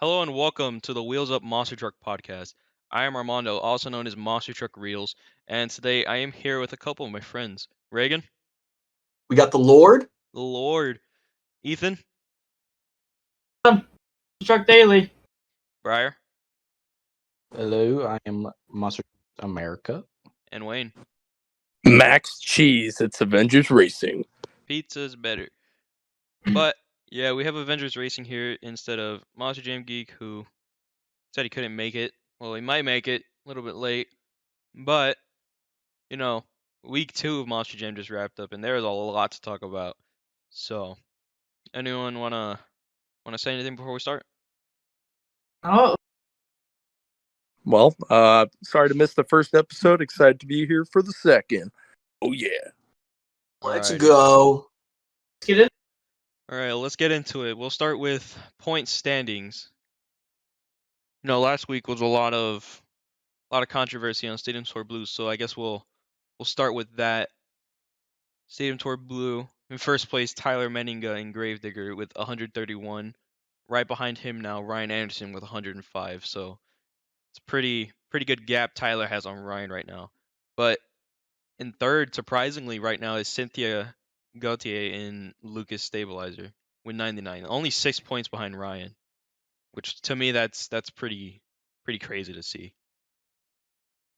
Hello and welcome to the Wheels Up Monster Truck podcast. I am Armando, also known as Monster Truck Reels, and today I am here with a couple of my friends. Reagan, We got the Lord. the Lord, Ethan, MonsterTruckDaily. Briar, Hello, I am MonsterJamGeek. and Wayne. Max Cheese, it's Avengers Racing. Pizza's better. But yeah, we have Avengers Racing here instead of MonsterJamGeek, who said he couldn't make it. Well, he might make it a little bit late, but you know, week 2 of Monster Jam just wrapped up, and there is a lot to talk about. So, anyone wanna say anything before we start? Oh, Well, sorry to miss the first episode. Excited to be here for the second. Oh, yeah. Let's Alrighty. go. let's get it. All right, let's get into it. We'll start with point standings. Last week was a lot of controversy on Stadium Tour Blue, so I guess we'll start with that. Stadium Tour Blue in first place, Tyler Menninga and Gravedigger with 131. Right behind him now, Ryan Anderson with 105. So it's pretty good gap Tyler has on Ryan right now. But in third, surprisingly, right now is Cynthia Gautier and Lucas Stabilizer with 99. Only 6 points behind Ryan, which to me that's pretty crazy to see.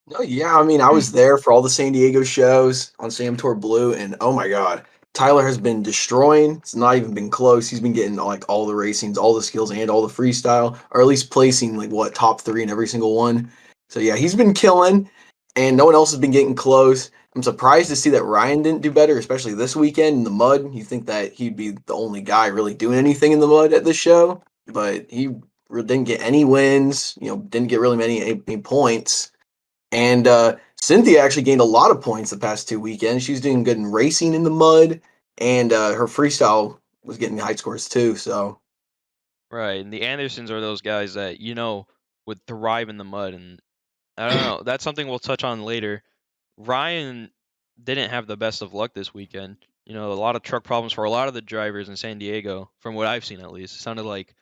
No, yeah, I mean, I was there for all the San Diego shows on Sam Tour Blue, and oh my God, Tyler has been destroying. It's not even been close. He's been getting like all the racings, all the skills, and all the freestyle, or at least placing like top 3 in every single one. So yeah, he's been killing, and no one else has been getting close. I'm surprised to see that Ryan didn't do better, especially this weekend in the mud. You think that he'd be the only guy really doing anything in the mud at this show, but he didn't get any wins. Didn't get really any points. And Cynthia actually gained a lot of points the past 2 weekends. She's doing good in racing in the mud, and her freestyle was getting high scores too. So Right, and the Andersons are those guys that would thrive in the mud, and I don't know. That's something we'll touch on later. Ryan didn't have the best of luck this weekend. A lot of truck problems for a lot of the drivers in San Diego, from what I've seen at least. It sounded like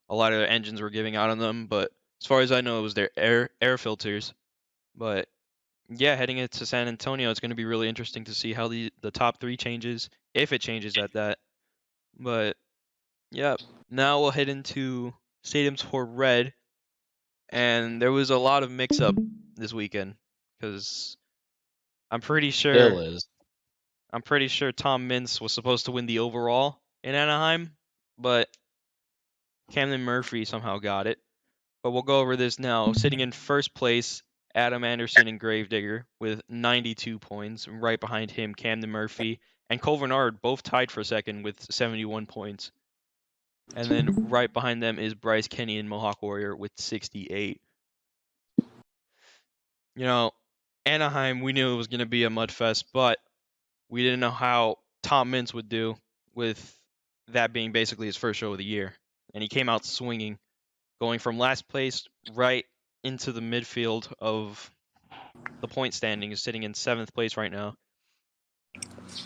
a lot of their engines were giving out on them, but as far as I know, it was their air filters. But yeah, heading into San Antonio, it's going to be really interesting to see how the top 3 changes, if it changes at that. But yeah, now we'll head into Stadium Tour Red, and there was a lot of mix-up this weekend because I'm pretty Still sure is. Tom Mintz was supposed to win the overall in Anaheim, but Camden Murphy somehow got it. But we'll go over this now. Sitting in first place, Adam Anderson and Gravedigger with 92 points. Right behind him, Camden Murphy and Cole Bernard both tied for second with 71 points. And then right behind them is Bryce Kenny and Mohawk Warrior with 68. Anaheim, we knew it was going to be a mud fest, but we didn't know how Tom Mintz would do with that being basically his first show of the year. And he came out swinging, going from last place right into the midfield of the point standings, sitting in 7th place right now.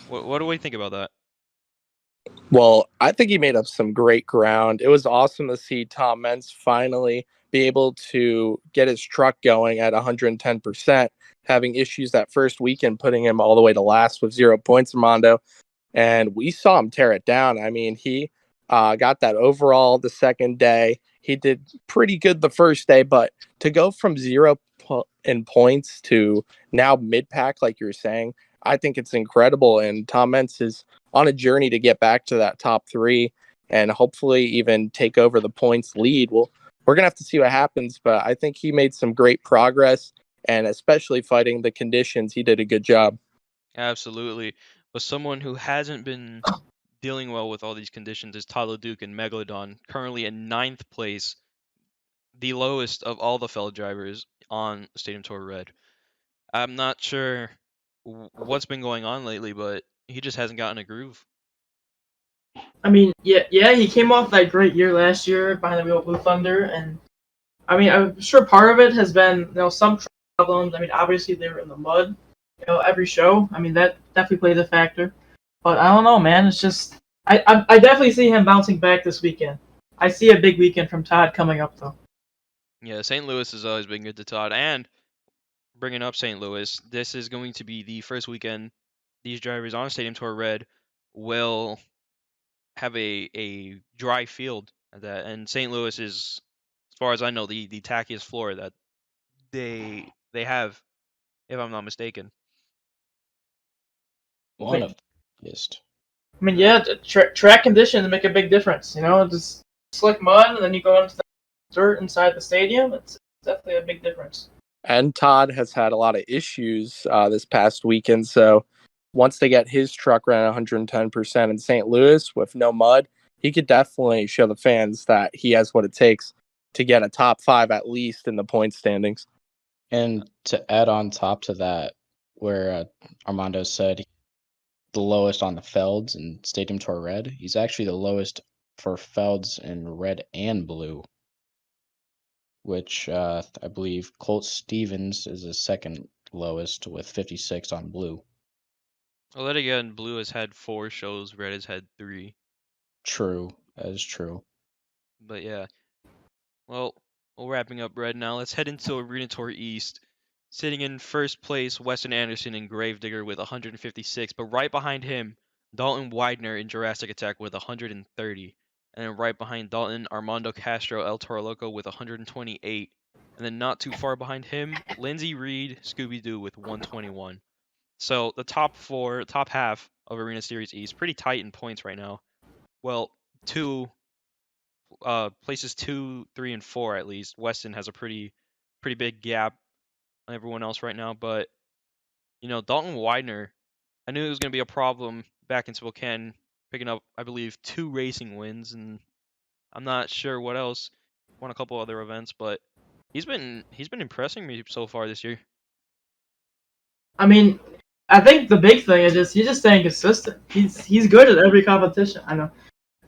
What do we think about that? Well, I think he made up some great ground. It was awesome to see Tom Mentz finally be able to get his truck going at 110%, having issues that first weekend, putting him all the way to last with 0 points, Armando. And we saw him tear it down. I mean, he got that overall the second day. He did pretty good the first day, but to go from 0 in points to now mid-pack, like you were saying, I think it's incredible. And Tom Mentz is on a journey to get back to that top 3 and hopefully even take over the points lead. Well, we're going to have to see what happens, but I think he made some great progress, and especially fighting the conditions, he did a good job. Absolutely. But someone who hasn't been dealing well with all these conditions is Tyler Duke and Megalodon, currently in 9th place, the lowest of all the fellow drivers on Stadium Tour Red. I'm not sure what's been going on lately, but he just hasn't gotten a groove. I mean, yeah, he came off that great year last year behind the wheel of Blue Thunder, and I mean, I'm sure part of it has been some problems. I mean, obviously they were in the mud, every show. I mean, that definitely played a factor. But I don't know, man. It's just I definitely see him bouncing back this weekend. I see a big weekend from Todd coming up though. Yeah, St. Louis has always been good to Todd. And bringing up St. Louis, this is going to be the first weekend these drivers on Stadium Tour Red will have a dry field at that. And St. Louis is, as far as I know, the tackiest floor that they have, if I'm not mistaken. One of the biggest. I mean, yeah, track conditions make a big difference. Just slick mud, and then you go into the dirt inside the stadium. It's definitely a big difference. And Todd has had a lot of issues this past weekend. So once they get his truck running 110% in St. Louis with no mud, he could definitely show the fans that he has what it takes to get a top 5 at least in the point standings. And to add on top to that, where Armando said the lowest on the Felds in Stadium Tour Red, he's actually the lowest for Felds in red and blue, which I believe Colt Stevens is the second lowest with 56 on blue. Well, then again, blue has had 4 shows, red has had 3. True, that is true. But yeah. Well, we're wrapping up red now. Let's head into Arena Tour East. Sitting in first place, Weston Anderson and Gravedigger with 156, but right behind him, Dalton Widener in Jurassic Attack with 130. And then right behind Dalton, Armando Castro El Toro Loco with 128. And then not too far behind him, Lindsey Reed, Scooby-Doo with 121. So the top half of Arena Series East, pretty tight in points right now. Well, places 2, 3, and 4 at least. Weston has a pretty big gap on everyone else right now, but Dalton Widener, I knew it was going to be a problem back in Spokane, picking up I believe 2 racing wins, and I'm not sure what else. Won a couple other events, but he's been impressing me so far this year. I mean, I think the big thing is he's just staying consistent. He's good at every competition. I know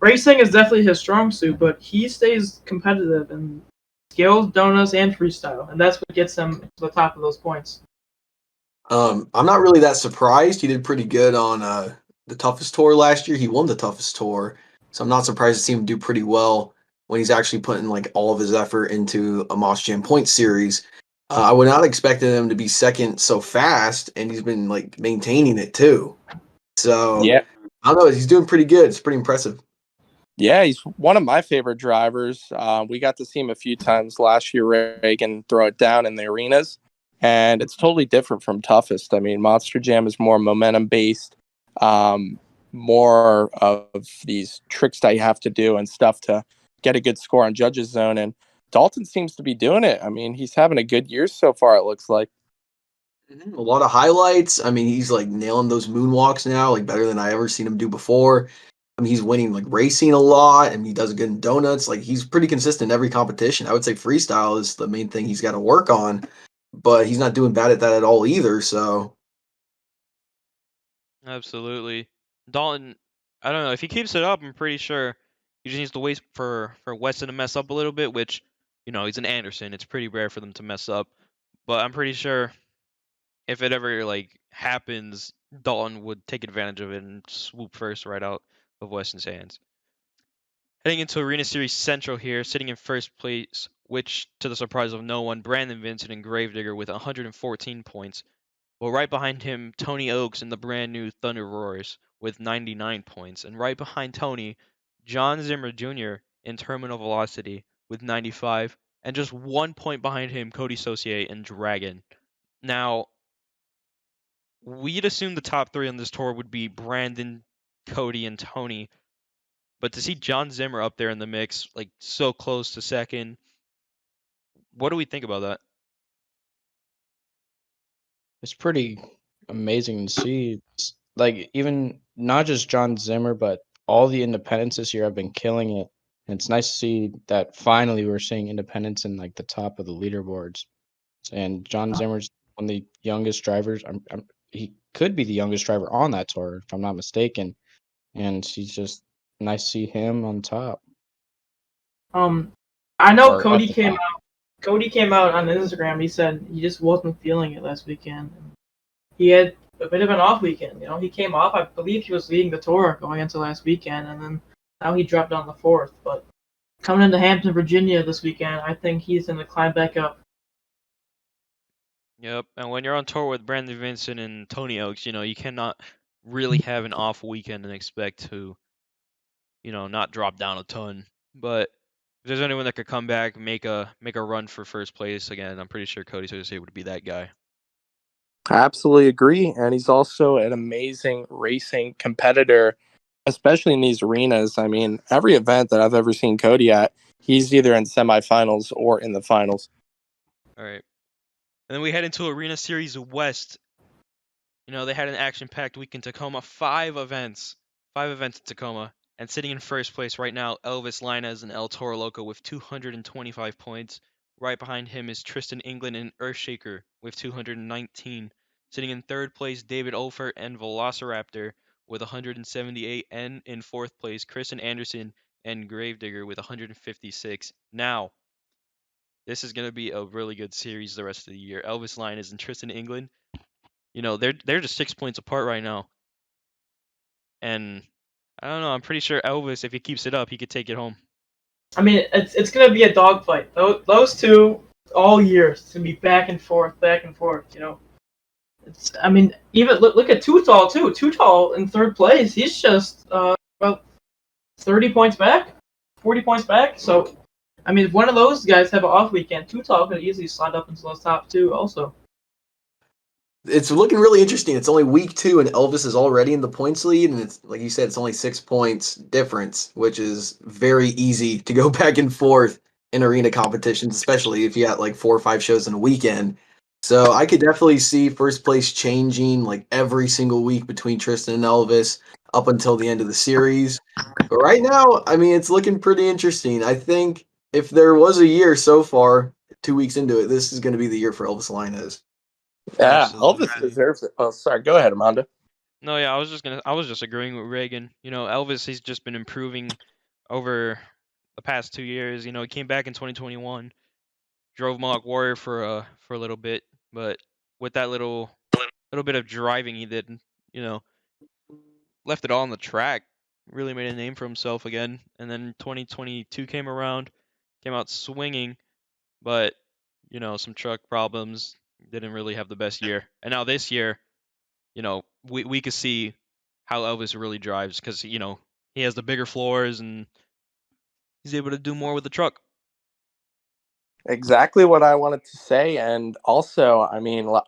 racing is definitely his strong suit, but he stays competitive in skills, donuts, and freestyle, and that's what gets him to the top of those points. I'm not really that surprised. He did pretty good on the toughest tour last year. He won the toughest tour, so I'm not surprised to see him do pretty well when he's actually putting like all of his effort into a MonsterJam Point series. I would not expect him to be second so fast, and he's been like maintaining it too. So Yeah. I don't know. He's doing pretty good. It's pretty impressive. Yeah, he's one of my favorite drivers. We got to see him a few times last year, Reagan, throw it down in the arenas. And it's totally different from toughest. I mean, Monster Jam is more momentum based, more of these tricks that you have to do and stuff to get a good score on Judges Zone. And Dalton seems to be doing it. I mean, he's having a good year so far, it looks like. A lot of highlights. I mean, he's like nailing those moonwalks now, like better than I ever seen him do before. I mean, he's winning like racing a lot, and he does good in donuts. Like he's pretty consistent in every competition. I would say freestyle is the main thing he's got to work on, but he's not doing bad at that at all either. So Absolutely. Dalton, I don't know. If he keeps it up, I'm pretty sure he just needs to wait for Weston to mess up a little bit, which, he's an Anderson. It's pretty rare for them to mess up. But I'm pretty sure if it ever like happens, Dalton would take advantage of it and swoop first right out of Weston's hands. Heading into Arena Series Central here, sitting in first place, which to the surprise of no one, Brandon Vincent and Gravedigger with 114 points. Well, right behind him, Tony Oaks and the brand new Thunder Roars with 99 points. And right behind Tony, John Zimmer Jr. in Terminal Velocity with 95. And just 1 point behind him, Cody Saucier and Dragon. Now, we'd assume the top 3 on this tour would be Brandon, Cody, and Tony. But to see John Zimmer up there in the mix, like so close to second, what do we think about that? It's pretty amazing to see. Like, even not just John Zimmer, but all the independents this year have been killing it. And it's nice to see that finally we're seeing independents in like the top of the leaderboards. And John Zimmer's one of the youngest drivers. He could be the youngest driver on that tour, if I'm not mistaken. And he's just nice to see him on top. I know Or Cody up the came top. out. Cody came out on Instagram. He said he just wasn't feeling it last weekend. He had a bit of an off weekend. He came off. I believe he was leading the tour going into last weekend, and then now he dropped down the 4th. But coming into Hampton, Virginia this weekend. I think he's going to climb back up. Yep. And when you're on tour with Brandon Vincent and Tony Oaks, you cannot really have an off weekend and expect to, not drop down a ton. But if there's anyone that could come back, make a run for first place again, I'm pretty sure Cody Associated would be that guy. I absolutely agree. And he's also an amazing racing competitor, especially in these arenas. I mean, every event that I've ever seen Cody at, he's either in semifinals or in the finals. All right. And then we head into Arena Series West. They had an action-packed week in Tacoma. 5 events in Tacoma. And sitting in first place right now, Elvis Linez and El Toro Loco with 225 points. Right behind him is Tristan England and Earthshaker with 219. Sitting in third place, David Olfert and Velociraptor with 178. And in fourth place, Kristen Anderson and Gravedigger with 156. Now, this is going to be a really good series the rest of the year. Elvis Linez and Tristan England, they're just 6 points apart right now. And I don't know, I'm pretty sure Elvis, if he keeps it up, he could take it home. I mean, it's going to be a dogfight. Those two, all year, it's going to be back and forth. Even look at Tutal, too. Tutal in third place, he's just about 30 points back, 40 points back. So, if one of those guys have an off weekend, Tutal could easily slide up into those top 2 also. It's looking really interesting. It's only week 2, and Elvis is already in the points lead, and it's like you said, it's only 6 points difference, which is very easy to go back and forth in arena competitions, especially if you got like 4 or 5 shows in a weekend. So I could definitely see first place changing like every single week between Tristan and Elvis up until the end of the series. But right now, it's looking pretty interesting. I think if there was a year so far, 2 weeks into it, this is going to be the year for Elvis Linez. Yeah, Absolutely. Elvis deserves it. Oh, sorry. Go ahead, Armando. No, yeah, I was just agreeing with Reagan. Elvis, he's just been improving over the past 2 years. He came back in 2021, drove Mohawk Warrior for a little bit, but with that little bit of driving he did, left it all on the track. Really made a name for himself again. And then 2022 came around, came out swinging, but some truck problems, didn't really have the best year. And now this year, we could see how Elvis really drives because he has the bigger floors and he's able to do more with the truck. Exactly what I wanted to say. And also,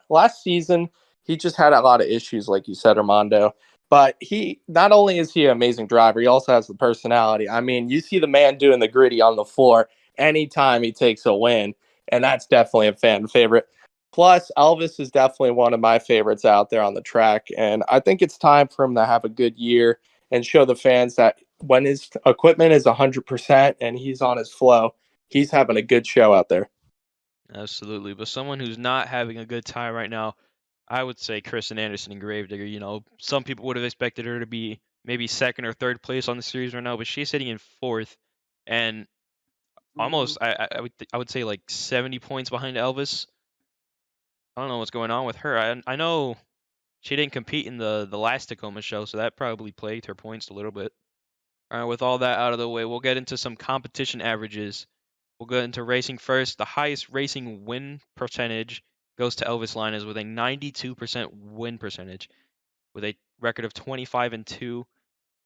last season, he just had a lot of issues, like you said, Armando. But he not only is he an amazing driver, he also has the personality. You see the man doing the gritty on the floor anytime he takes a win. And that's definitely a fan favorite. Plus, Elvis is definitely one of my favorites out there on the track. And I think it's time for him to have a good year and show the fans that when his equipment is 100% and he's on his flow, he's having a good show out there. Absolutely. But someone who's not having a good time right now, I would say Kristen Anderson and Gravedigger. Some people would have expected her to be maybe second or third place on the series right now, but she's sitting in fourth and almost I would say like 70 points behind Elvis. I don't know what's going on with her. I know she didn't compete in the last Tacoma show, so that probably plagued her points a little bit. All right, with all that out of the way, we'll get into some competition averages. We'll go into racing first. The highest racing win percentage goes to Elvis Linez with a 92% win percentage, with a record of 25-2.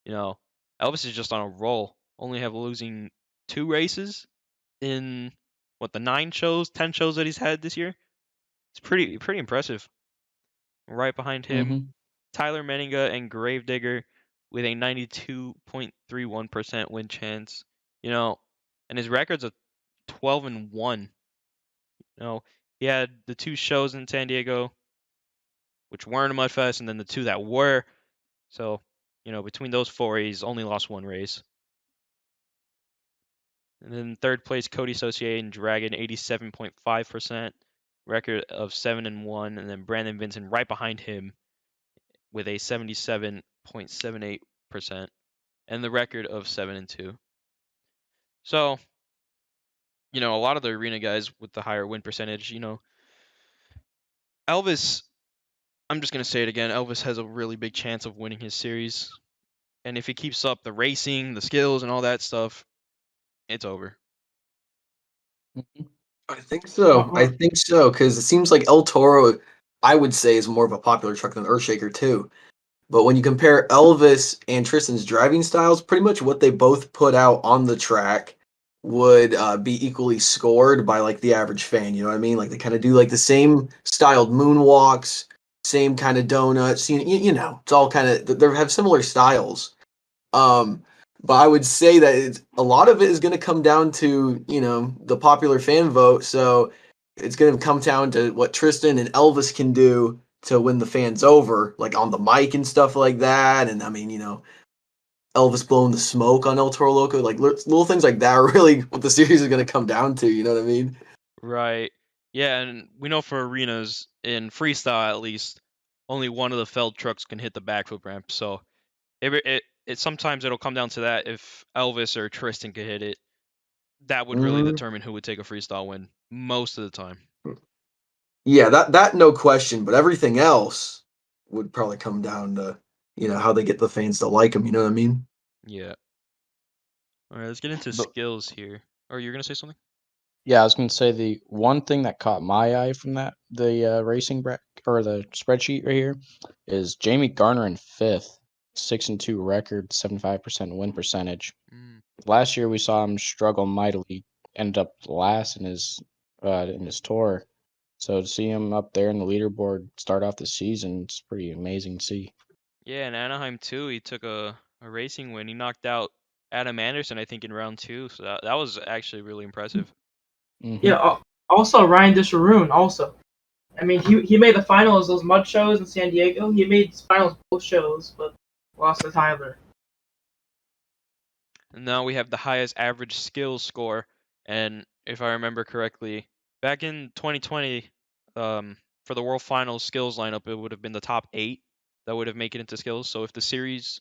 Elvis is just on a roll. Only have losing 2 races in the 10 shows that he's had this year. It's pretty impressive. Right behind him, Tyler Menninga and Gravedigger with a 92.31% win chance. And his record's a 12-1. He had the 2 shows in San Diego, which weren't a Mudfest, and then the 2 that were. So, between those 4, he's only lost 1 race. And then third place, Cody Saucier and Dragon, 87.5%, record of 7-1, and then Brandon Vincent right behind him with a 77.78%, and the record of 7-2. So, a lot of the arena guys with the higher win percentage, Elvis, I'm just going to say it again, Elvis has a really big chance of winning his series. And if he keeps up the racing, the skills, and all that stuff, it's over. I think so. Uh-uh. I think so because it seems like El Toro, I would say, is more of a popular truck than Earthshaker too. But when you compare Elvis and Tristan's driving styles, pretty much what they both put out on the track would be equally scored by like the average fan. You know what I mean? Like they kind of do like the same styled moonwalks, same kind of donuts. You know, it's all kind of they have similar styles. Um, but I would say that a lot of it is going to come down to the popular fan vote. So it's going to come down to what Tristan and Elvis can do to win the fans over, like on the mic and stuff like that. And I mean, Elvis blowing the smoke on El Toro Loco, like little things like that are really what the series is going to come down to. You know what I mean? Right. Yeah, and we know for arenas in freestyle at least, only one of the felled trucks can hit the backflip ramp. So it sometimes it'll come down to that. If Elvis or Tristan could hit it, that would really Mhm. determine who would take a freestyle win most of the time. Yeah, that no question. But everything else would probably come down to how they get the fans to like them. You know what I mean? Yeah. All right, let's get into But skills here. Or you're gonna say something? yeah, I was gonna say the one thing that caught my eye from the racing or the spreadsheet right here is Jamie Garner in fifth, 6-2 record, 75% win percentage. Mm. Last year we saw him struggle mightily, ended up last in his tour. So to see him up there in the leaderboard start off the season, it's pretty amazing to see. Yeah, in Anaheim too, he took a racing win. He knocked out Adam Anderson, I think, in round 2. So that was actually really impressive. Yeah. Hmm. Also, Ryan Disharoon. Also, I mean, he made the finals those mud shows in San Diego. He made finals both shows, but lost to Tyler. And now we have the highest average skills score. And if I remember correctly, back in 2020, for the World Finals skills lineup, it would have been the top 8 that would have made it into skills. So if the series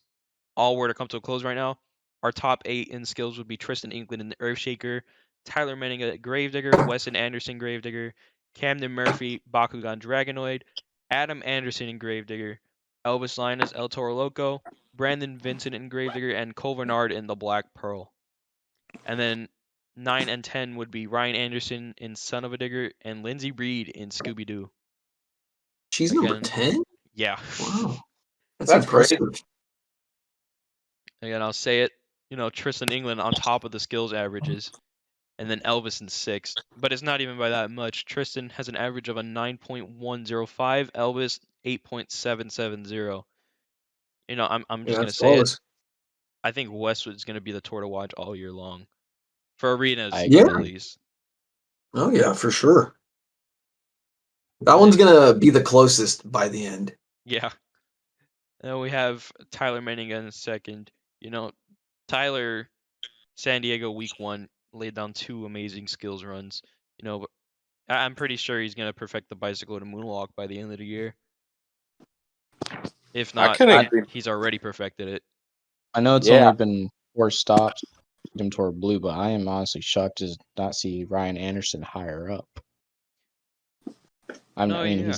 all were to come to a close right now, our top 8 in skills would be Tristan England and Earthshaker, Tyler Manning at Gravedigger, Weston Anderson Gravedigger, Camden Murphy Bakugan Dragonoid, Adam Anderson in Gravedigger, Elvis Linus El Toro Loco, Brandon Vincent in Gravedigger, and Cole Bernard in the Black Pearl. And then 9 and 10 would be Ryan Anderson in Son of a Digger and Lindsey Reed in Scooby Doo. She's number Again, 10. yeah. Wow, that's That's impressive. crazy. Again, I'll say it. Tristan England on top of the skills averages, and then Elvis in 6th. But it's not even by that much. Tristan has an average of a 9.105, Elvis 8.770. I'm Yeah, just gonna that's say it. close. I think Westwood's gonna be the tour to watch all year long, for I arenas Yeah. at agree. least. Oh yeah, for sure. That And one's then gonna be the closest by the end. yeah, and then we have Tyler Manning in 2nd. Tyler San Diego week 1 laid down 2 amazing skills runs. But I'm pretty sure he's gonna perfect the bicycle to moonwalk by the end of the year. If I not, couldn't agree. he's already perfected it. I know it's Yeah, only been 4 stops to him toward blue, but I am honestly shocked to not see Ryan Anderson higher up. I No, mean, yeah.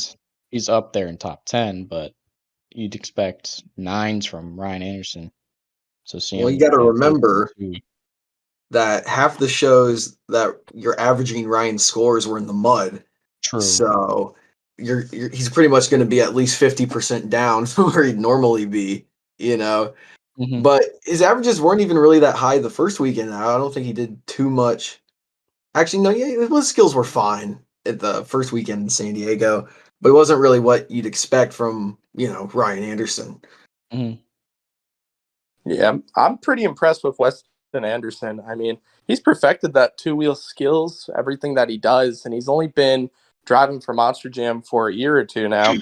he's up there in top 10, but you'd expect 9s from Ryan Anderson. So see Well, you him got to at remember 8.2. that half the shows that you're averaging Ryan's scores were in the mud. True. So he's pretty much going to be at least 50% down from where he'd normally be, you know. Hmm. But his averages weren't even really that high the first weekend. I don't think he did too much. Actually, no, yeah, his skills were fine at the first weekend in San Diego, but it wasn't really what you'd expect from, Ryan Anderson. Hmm. yeah. I'm pretty impressed with Weston Anderson. I mean, he's perfected that two-wheel skills, everything that he does, and he's only been driving for Monster Jam for a year or two now.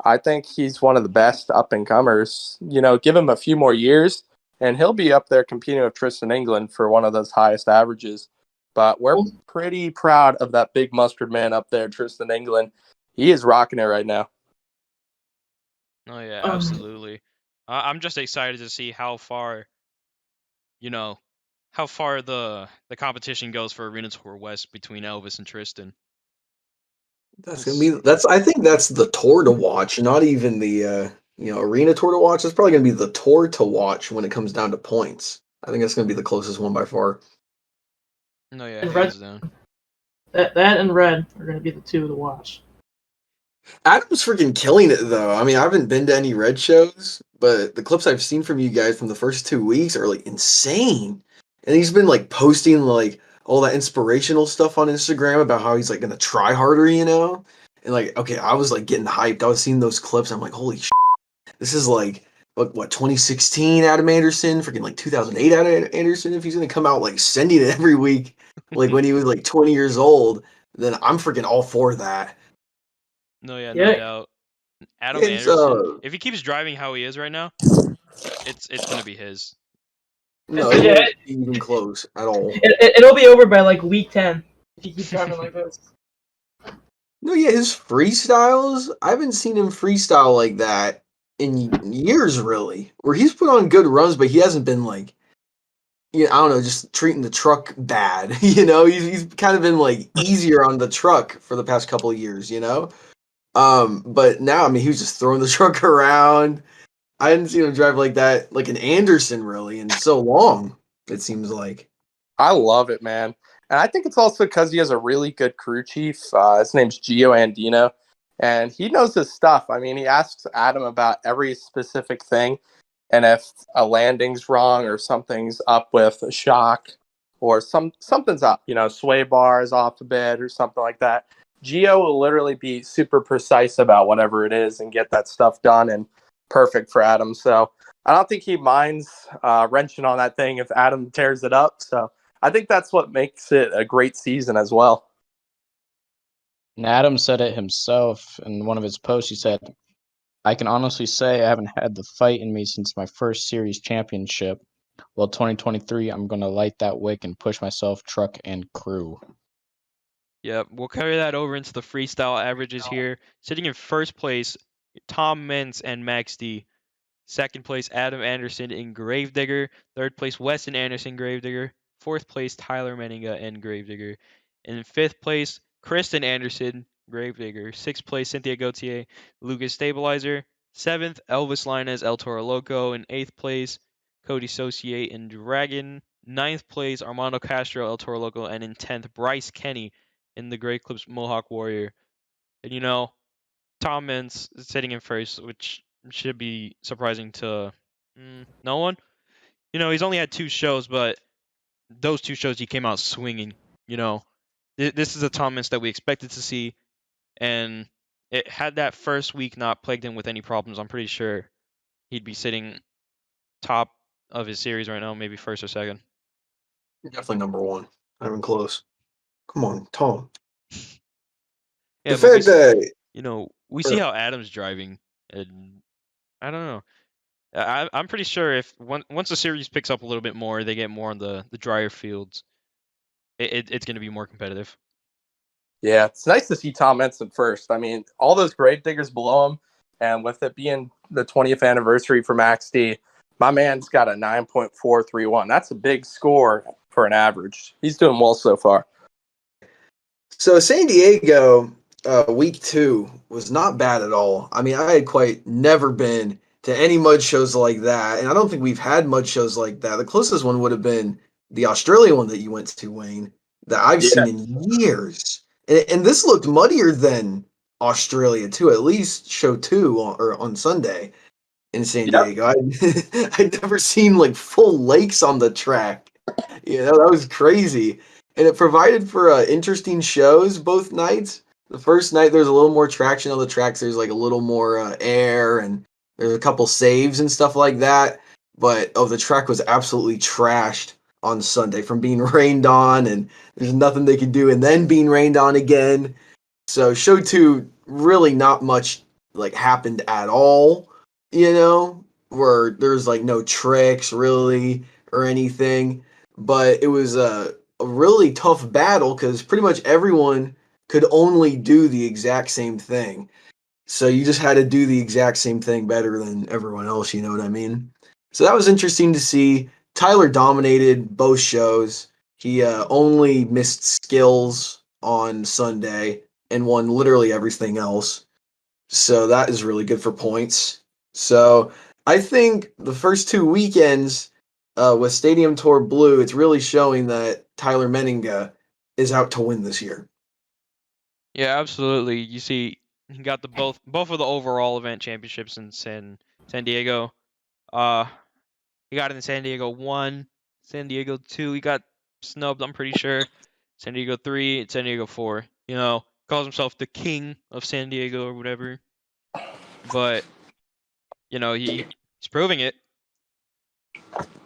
I think he's one of the best up-and-comers. Give him a few more years, and he'll be up there competing with Tristan England for one of those highest averages. But we're pretty proud of that big mustard man up there, Tristan England. He is rocking it right now. Oh yeah, Um, absolutely. I'm just excited to see how far, you know, how far the competition goes for Arena Tour West between Elvis and Tristan. That's gonna 'Cause, be. That's. I think that's the tour to watch, not even the arena tour to watch. It's probably gonna be the tour to watch when it comes down to points. I think that's gonna be the closest one by far. No, yeah, And hands down. That and Red are going to be the two to watch. Adam's freaking killing it though. I mean, I haven't been to any Red shows, but the clips I've seen from you guys from the first 2 weeks are like insane. And he's been like posting like all that inspirational stuff on Instagram about how he's like gonna try harder, you know? And like, okay, I was like getting hyped. I was seeing those clips. I'm like, holy shit, this is like what 2016 Adam Anderson, freaking like 2008 Adam Anderson. If he's gonna come out like sending it every week, like when he was like 20 years old, then I'm freaking all for that. No, yeah, no Yeah. doubt. Adam It's Anderson, if he keeps driving how he is right now, it's gonna be his. no, it Yeah, won't be even close at all. it'll be over by like week 10 if he keeps driving like this. No, yeah, his freestyles, I haven't seen him freestyle like that in years, really. Where he's put on good runs, but he hasn't been like, I don't know, just treating the truck bad. He's kind of been like easier on the truck for the past couple of years. But now, I mean, he was just throwing the truck around. I hadn't seen him drive like that, like an Anderson, really, in so long. It seems like. I love it, man. And I think it's also because he has a really good crew chief. His name's Gio Andino, and he knows his stuff. I mean, he asks Adam about every specific thing, and if a landing's wrong or something's up with a shock or something's up, sway bar is off a bit or something like that, Gio will literally be super precise about whatever it is and get that stuff done and perfect for Adam. So I don't think he minds wrenching on that thing if Adam tears it up. So I think that's what makes it a great season as well. And Adam said it himself in one of his posts. He said, I can honestly say I haven't had the fight in me since my first series championship. Well, 2023, I'm going to light that wick and push myself, truck, and crew. Yeah, we'll carry that over into the freestyle averages here. Sitting in first place, Tom Mintz and Max D. Second place, Adam Anderson in Gravedigger. Third place, Weston Anderson, Gravedigger. Fourth place, Tyler Menninga and Gravedigger. In fifth place, Kristen Anderson, Gravedigger. Sixth place, Cynthia Gauthier, Lucas Stabilizer. Seventh, Elvis Linez, El Toro Loco. In eighth place, Cody Sociate and Dragon. Ninth place, Armando Castro, El Toro Loco. And in 10th, Bryce Kenny in the Great Clips Mohawk Warrior. And Tom Mintz is sitting in first, which should be surprising to no one. He's only had 2 shows, but those 2 shows he came out swinging. This is a Tom Mintz that we expected to see, and it had that first week not plagued him with any problems. I'm pretty sure he'd be sitting top of his series right now, maybe first or second. Definitely number one. Not even close. Come on, Tom. Yeah, The but fact that we see how Adam's driving, and I don't know. I'm pretty sure if once the series picks up a little bit more, they get more on the drier fields, it's going to be more competitive. Yeah, it's nice to see Tom Menson first. I mean, all those grave diggers below him, and with it being the 20th anniversary for Max D, my man's got a 9.431. That's a big score for an average. He's doing well so far. So San Diego, week 2 was not bad at all. I mean, I had quite never been to any mud shows like that, and I don't think we've had mud shows like that. The closest one would have been the Australia one that you went to, Wayne, that I've seen in years. And this looked muddier than Australia too. At least show 2 on Sunday in San Diego. I'd never seen like full lakes on the track. That was crazy. And it provided for interesting shows both nights. The first night there's a little more traction on the tracks. There's like a little more air, and there's a couple saves and stuff like that. But the track was absolutely trashed on Sunday from being rained on, and there's nothing they could do, and then being rained on again. So show 2 really not much like happened at all. Where there's like no tricks really or anything. But it was a really tough battle because pretty much everyone could only do the exact same thing. So you just had to do the exact same thing better than everyone else, you know what I mean? So that was interesting to see. Tyler dominated both shows. He only missed skills on Sunday and won literally everything else. So that is really good for points. So I think the first 2 weekends, with Stadium Tour Blue, it's really showing that Tyler Menninga is out to win this year. Yeah, absolutely. You see, he got the both of the overall event championships in San Diego. He got it in San Diego 1, San Diego 2. He got snubbed, I'm pretty sure. San Diego 3, and San Diego 4. You know, calls himself the king of San Diego or whatever. But you know, he's proving it.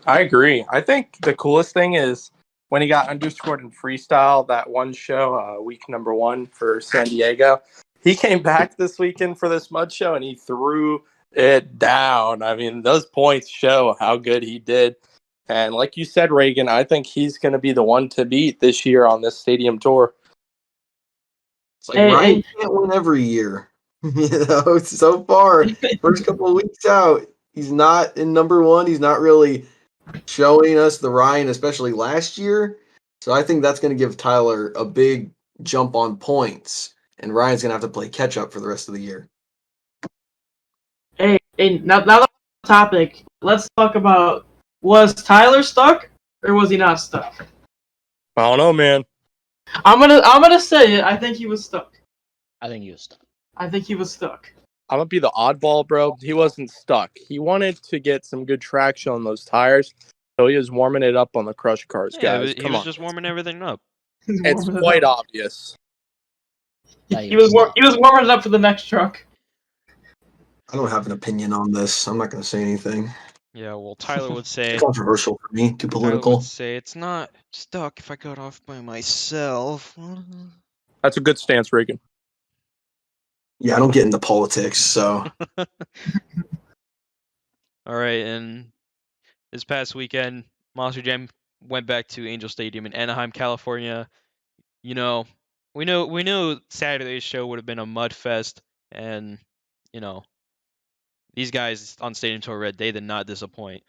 I agree. I think the coolest thing is when he got underscored in freestyle, that one show, week number 1 for San Diego. He came back this weekend for this mud show and he threw it down. I mean, those points show how good he did. And like you said, Reagan, I think he's going to be the one to beat this year on this stadium tour. It's like Ryan can't win every year. So far, first couple of weeks out, he's not in number 1. He's not really showing us the Ryan, especially last year. So I think that's going to give Tyler a big jump on points, and Ryan's going to have to play catch up for the rest of the year. Hey, now that's the topic. Let's talk about, was Tyler stuck or was he not stuck? I don't know, man. I'm gonna say it. I think he was stuck. I think he was stuck. I think he was stuck. I'm going to be the oddball, bro. He wasn't stuck. He wanted to get some good traction on those tires, so he was warming it up on the crush cars, guys. He was just warming everything up. It's quite obvious. He was warming it up for the next truck. I don't have an opinion on this. I'm not going to say anything. Yeah, well, Tyler would say... Too controversial for me, too political. Tyler would say, it's not stuck if I got off by myself. That's a good stance, Reagan. Yeah, I don't get into politics, so... Alright, and this past weekend, Monster Jam went back to Angel Stadium in Anaheim, California. You know, we knew Saturday's show would have been a mud fest, and, you know, these guys on Stadium Tour Red, they did not disappoint.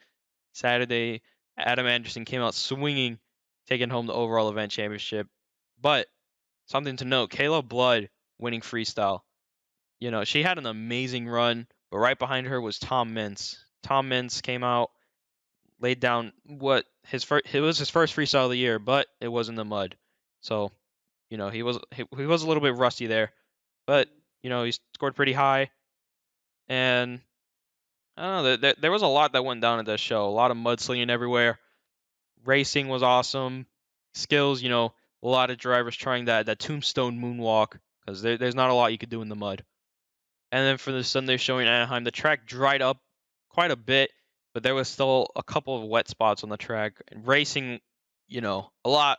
Saturday, Adam Anderson came out swinging, taking home the overall event championship. But something to note, Kayla Blood winning freestyle. You know, she had an amazing run, but right behind her was Tom Mintz. Tom Mintz came out, laid down it was his first freestyle of the year, but it was in the mud. So, you know, he was a little bit rusty there. But, you know, he scored pretty high. And I don't know, there was a lot that went down at this show. A lot of mudslinging everywhere. Racing was awesome. Skills, you know, a lot of drivers trying that tombstone moonwalk because there's not a lot you could do in the mud. And then for the Sunday show in Anaheim, the track dried up quite a bit, but there was still a couple of wet spots on the track. And racing, you know, a lot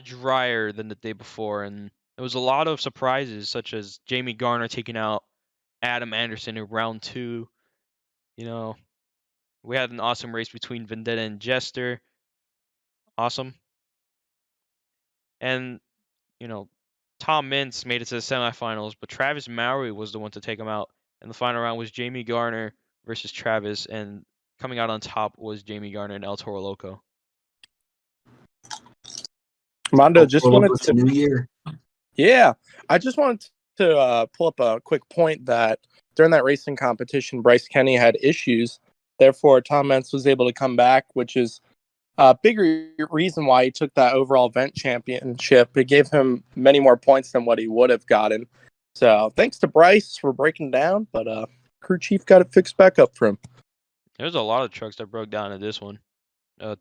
drier than the day before, and there was a lot of surprises, such as Jamie Garner taking out Adam Anderson in round 2. You know, we had an awesome race between Vendetta and Jester. Awesome. And, you know, Tom Mintz made it to the semifinals, but Travis Mowry was the one to take him out. And the final round was Jamie Garner versus Travis, and coming out on top was Jamie Garner and El Toro Loco. Mondo, just wanted to... New year. Yeah, I just wanted to pull up a quick point that during that racing competition, Bryce Kenny had issues. Therefore, Tom Mintz was able to come back, which is a big reason why he took that overall event championship. It gave him many more points than what he would have gotten. So thanks to Bryce for breaking down, but crew chief got it fixed back up for him. There's a lot of trucks that broke down at this one.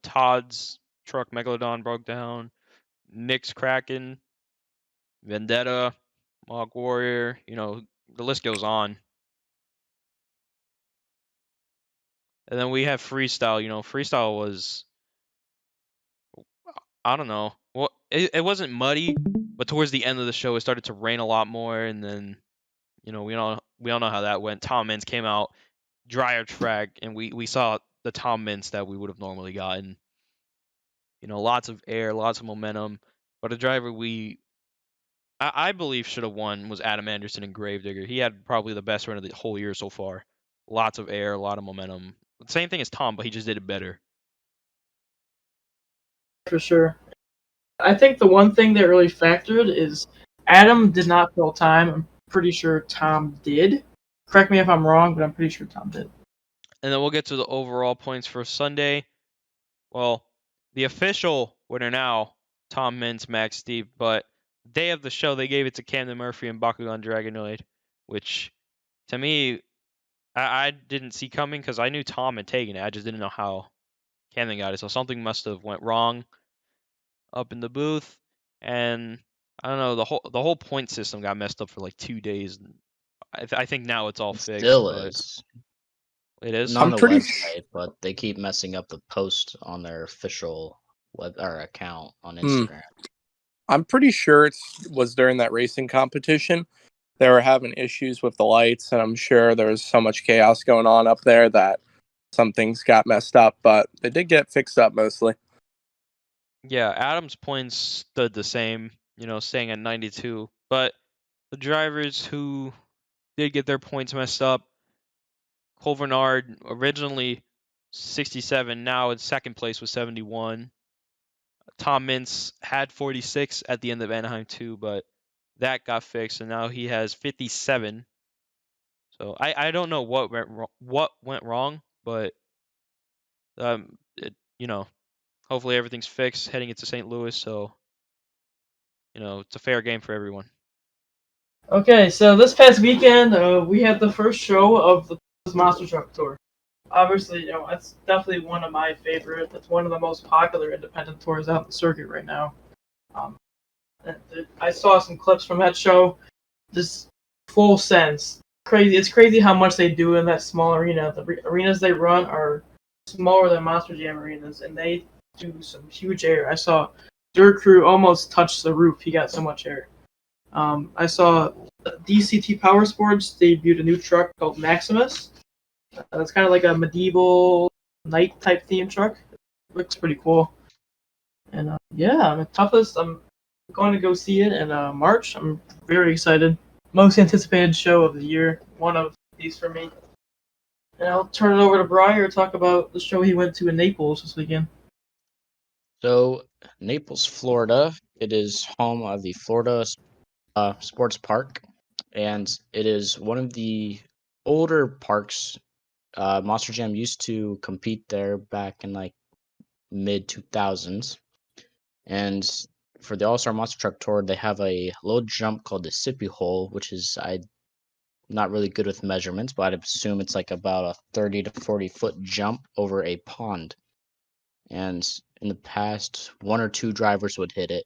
Todd's truck Megalodon broke down. Nick's Kraken, Vendetta, Mog Warrior, you know, the list goes on. And then we have Freestyle. You know, Freestyle was, I don't know. Well, it wasn't muddy, but towards the end of the show, it started to rain a lot more, and then, you know, we all know how that went. Tom Mintz came out, drier track, and we saw the Tom Mintz that we would have normally gotten. You know, lots of air, lots of momentum, but a driver I believe should have won was Adam Anderson in Gravedigger. He had probably the best run of the whole year so far. Lots of air, a lot of momentum. Same thing as Tom, but he just did it better. For sure. I think the one thing that really factored is Adam did not fill time. I'm pretty sure Tom did. Correct me if I'm wrong, but I'm pretty sure Tom did. And then we'll get to the overall points for Sunday. Well, the official winner now, Tom Mintz, Max Steep, but day of the show they gave it to Camden Murphy and Bakugan Dragonoid, which to me I didn't see coming because I knew Tom had taken it. I just didn't know how Camden got it. So something must have went wrong up in the booth, and I don't know, the whole point system got messed up for like 2 days. I think now it's all It fixed, still but is. it is. Not on I'm the pretty website, but they keep messing up the post on their official web or account on Hmm. Instagram. I'm pretty sure it was during that racing competition. They were having issues with the lights, and I'm sure there was so much chaos going on up there that some things got messed up, but they did get fixed up mostly. Yeah, Adam's points stood the same, staying at 92. But the drivers who did get their points messed up, Cole Bernard, originally 67, now in second place with 71. Tom Mintz had 46 at the end of Anaheim 2, but that got fixed, and now he has 57. So I don't know what went wrong, but um, it, you know, hopefully everything's fixed heading into St. Louis, so it's a fair game for everyone. Okay, so this past weekend, we had the first show of the Monster Truck Tour. Obviously, that's definitely one of my favorite. It's one of the most popular independent tours out in the circuit right now. I saw some clips from that show. Just full sense. Crazy. It's crazy how much they do in that small arena. The arenas they run are smaller than Monster Jam arenas, and they do some huge air. I saw Dirt Crew almost touch the roof. He got so much air. I saw DCT Power Sports debuted a new truck called Maximus. It's kind of like a medieval knight type theme truck. Looks pretty cool. And yeah, the toughest. I'm going to go see it in March. I'm very excited. Most anticipated show of the year. One of these for me. And I'll turn it over to Brian to talk about the show he went to in Naples this weekend. So, Naples, Florida, it is home of the Florida Sports Park, and it is one of the older parks. Monster Jam used to compete there back in like mid 2000s, and for the All Star Monster Truck Tour, they have a little jump called the Sippy Hole, which is I'm not really good with measurements, but I'd assume it's like about a 30 to 40-foot jump over a pond. And in the past, one or two drivers would hit it.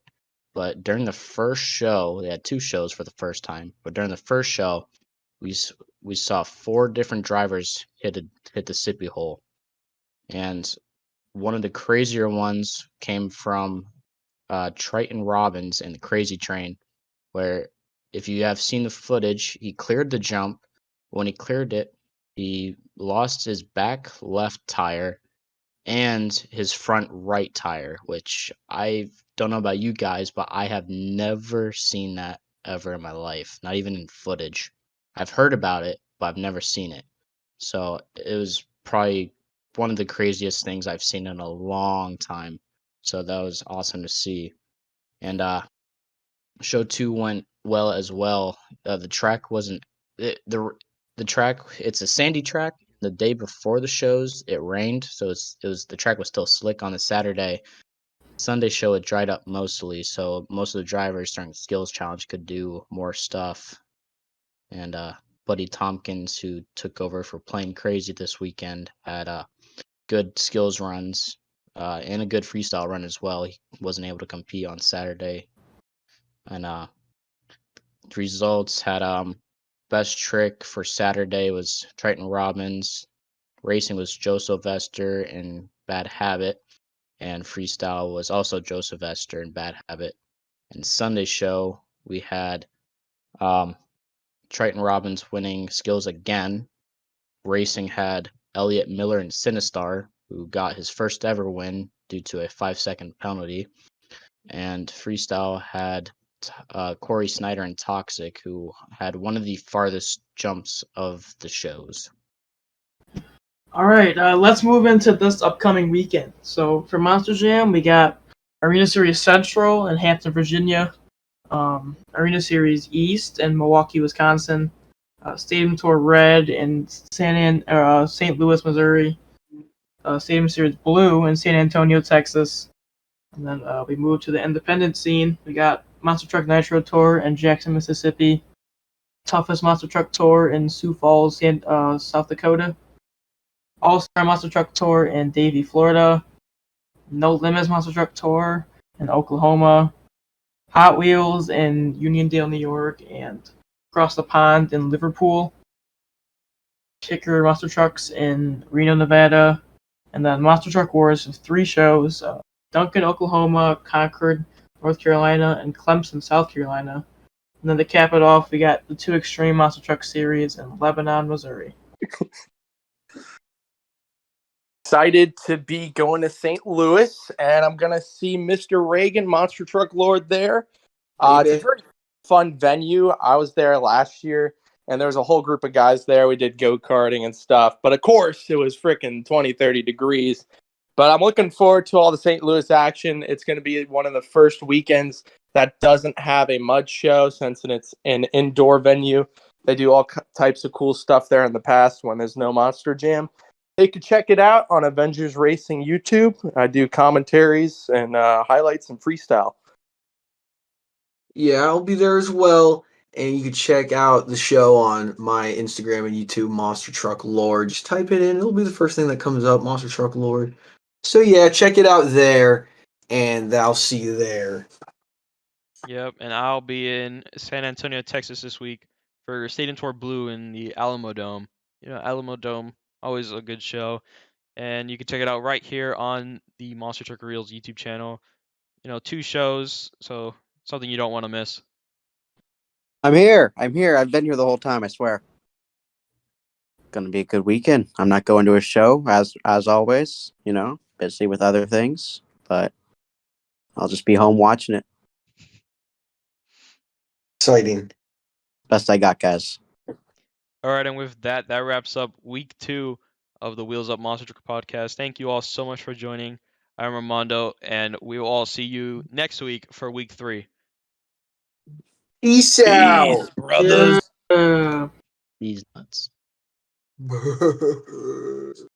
But during the first show, they had two shows for the first time. But during the first show, we saw four different drivers hit the Sippy Hole, and one of the crazier ones came from Triton Robbins and the Crazy Train, where if you have seen the footage, he cleared the jump. When he cleared it, he lost his back left tire and his front right tire, which I don't know about you guys, but I have never seen that ever in my life, not even in footage. I've heard about it, but I've never seen it. So it was probably one of the craziest things I've seen in a long time. So that was awesome to see. And show 2 went well as well. The track wasn't the track. It's a sandy track. The day before the shows, it rained, so it was the track was still slick on the Saturday. Sunday show it dried up mostly, so most of the drivers during the skills challenge could do more stuff. And Buddy Tompkins, who took over for Playing Crazy this weekend, had good skills runs and a good freestyle run as well. He wasn't able to compete on Saturday. And the results had best trick for Saturday was Triton Robbins. Racing was Joe Sylvester and Bad Habit. And freestyle was also Joe Sylvester and Bad Habit. And Sunday show, we had Triton Robbins winning skills again. Racing had Elliot Miller and Sinistar, who got his first ever win due to a 5-second penalty. And freestyle had Corey Snyder and Toxic, who had one of the farthest jumps of the shows. All right, let's move into this upcoming weekend. So for Monster Jam, we got Arena Series Central in Hampton, Virginia, Arena Series East in Milwaukee, Wisconsin, Stadium Tour Red in St. Louis, Missouri, Stadium Series Blue in San Antonio, Texas. And then we moved to the independent scene. We got Monster Truck Nitro Tour in Jackson, Mississippi. Toughest Monster Truck Tour in Sioux Falls, South Dakota. All-Star Monster Truck Tour in Davie, Florida. No Limits Monster Truck Tour in Oklahoma. Hot Wheels in Uniondale, New York, and across the pond in Liverpool. Kicker Monster Trucks in Reno, Nevada. And then Monster Truck Wars with 3 shows. Duncan, Oklahoma, Concord, North Carolina, and Clemson, South Carolina. And then to cap it off, we got the 2 Extreme Monster Truck Series in Lebanon, Missouri. Excited to be going to St. Louis, and I'm going to see Mr. Reagan, MonsterTruckLord there. It's a very fun venue. I was there last year, and there was a whole group of guys there. We did go-karting and stuff. But, of course, it was freaking 20, 30 degrees. But I'm looking forward to all the St. Louis action. It's going to be one of the first weekends that doesn't have a mud show since it's an indoor venue. They do all types of cool stuff there in the past when there's no Monster Jam. You can check it out on Avengers Racing YouTube. I do commentaries and highlights and freestyle. Yeah, I'll be there as well. And you can check out the show on my Instagram and YouTube, MonsterTruckLord. Just type it in. It'll be the first thing that comes up, MonsterTruckLord. So yeah, check it out there, and I'll see you there. Yep, and I'll be in San Antonio, Texas this week for Stadium Tour Blue in the Alamo Dome. Alamo Dome, always a good show. And you can check it out right here on the Monster Truck Reels YouTube channel. 2 shows, so something you don't want to miss. I'm here. I've been here the whole time, I swear. Gonna be a good weekend. I'm not going to a show as always, busy with other things, but I'll just be home watching it. Exciting. Best I got, guys. All right, and with that wraps up week 2 of the Wheels Up Monster Truck podcast. Thank you all so much for joining. I'm Armando, and we will all see you next week for week 3. Peace out. brothers. Yeah. These nuts.